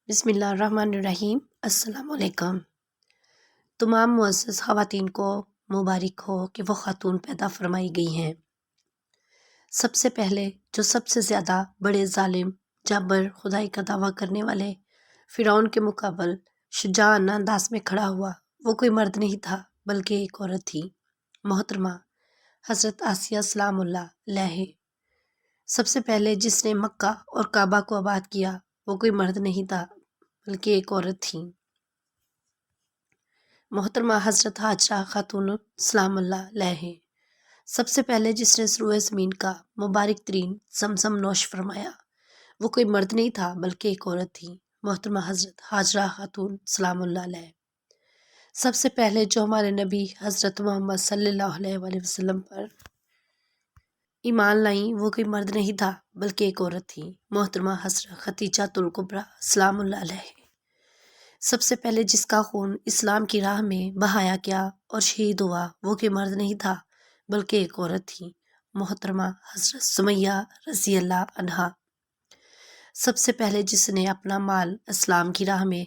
بسم اللہ الرحمن الرحیم۔ السلام علیکم۔ تمام معزز خواتین کو مبارک ہو کہ وہ خاتون پیدا فرمائی گئی ہیں۔ سب سے پہلے جو سب سے زیادہ بڑے ظالم جابر خدائی کا دعویٰ کرنے والے فرعون کے مقابل شجاعانہ انداز میں کھڑا ہوا، وہ کوئی مرد نہیں تھا بلکہ ایک عورت تھی، محترمہ حضرت آسیہ سلام اللہ علیہ۔ سب سے پہلے جس نے مکہ اور کعبہ کو آباد کیا وہ کوئی مرد نہیں تھا بلکہ ایک عورت تھی، محترمہ حضرت ہاجرہ خاتون سلام اللہ علیہ۔ سب سے پہلے جس نے سروئے زمین کا مبارک ترین زمزم نوش فرمایا وہ کوئی مرد نہیں تھا بلکہ ایک عورت تھی، محترمہ حضرت ہاجرہ خاتون سلام اللہ علیہ۔ سب سے پہلے جو ہمارے نبی حضرت محمد صلی اللہ علیہ وآلہ وسلم پر ایمان لائیں وہ کوئی مرد نہیں تھا بلکہ ایک عورت تھی، محترمہ حضرت خدیجۃ الکبریٰ سلام اللہ علیہ۔ سب سے پہلے جس کا خون اسلام کی راہ میں بہایا گیا اور شہید ہوا وہ کوئی مرد نہیں تھا بلکہ ایک عورت تھی، محترمہ حضرت سمیہ رضی اللہ عنہا۔ سب سے پہلے جس نے اپنا مال اسلام کی راہ میں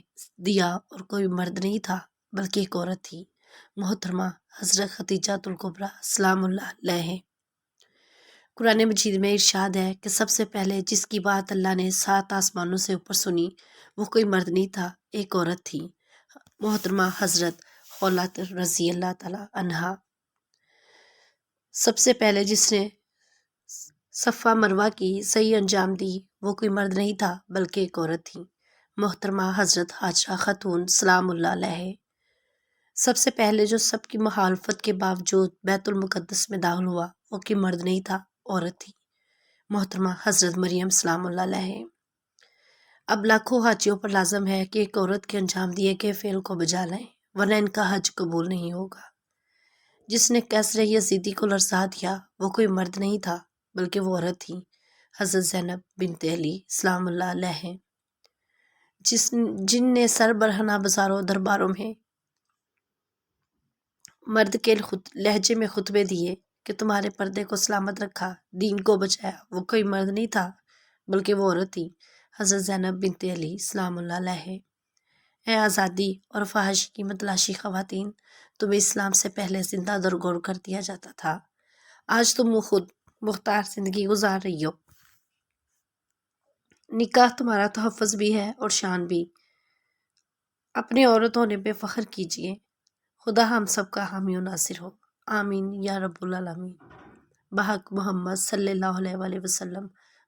دیا اور کوئی مرد نہیں تھا بلکہ ایک عورت تھی، محترمہ حضرت خدیجۃ الکبریٰ سلام اللہ علیہ۔ قرآن مجید میں ارشاد ہے کہ سب سے پہلے جس کی بات اللہ نے 7 آسمانوں سے اوپر سنی وہ کوئی مرد نہیں تھا، ایک عورت تھی، محترمہ حضرت خولت رضی اللہ تعالی عنہا۔ سب سے پہلے جس نے صفا مروہ کی صحیح انجام دی وہ کوئی مرد نہیں تھا بلکہ ایک عورت تھی، محترمہ حضرت ہاجرہ خاتون سلام اللہ علیہ۔ سب سے پہلے جو سب کی مخالفت کے باوجود بیت المقدس میں داخل ہوا وہ کوئی مرد نہیں تھا، عورت تھی، محترمہ حضرت مریم سلام اللہ علیہ۔ اب لاکھوں حاجیوں پر لازم ہے کہ ایک عورت کے انجام دیے گئے فعل کو بجا لائیں ورنہ ان کا حج قبول نہیں ہوگا۔ جس نے کیسر یزیدی کو لرزا دیا وہ کوئی مرد نہیں تھا بلکہ وہ عورت تھی، حضرت زینب بنت علی سلام اللہ علیہ۔ جن نے سر برہنہ بازاروں درباروں میں مرد کے لہجے میں خطبے دیے کہ تمہارے پردے کو سلامت رکھا، دین کو بچایا، وہ کوئی مرد نہیں تھا بلکہ وہ عورت تھی، حضرت زینب بنت علی سلام اللہ علیہ۔ اے آزادی اور فحاشی کی متلاشی خواتین، تمہیں اسلام سے پہلے زندہ درگور کر دیا جاتا تھا، آج تم خود مختار زندگی گزار رہی ہو۔ نکاح تمہارا تحفظ بھی ہے اور شان بھی، اپنے عورت ہونے پہ فخر کیجئے، خدا ہم سب کا حامی و ناصر ہو، آمین یا رب العالمین۔ بحق محمد صلی اللہ علیہ وآلہ وسلم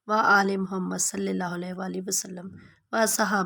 و آل محمد صلی اللہ علیہ وآلہ وسلم و صحابہ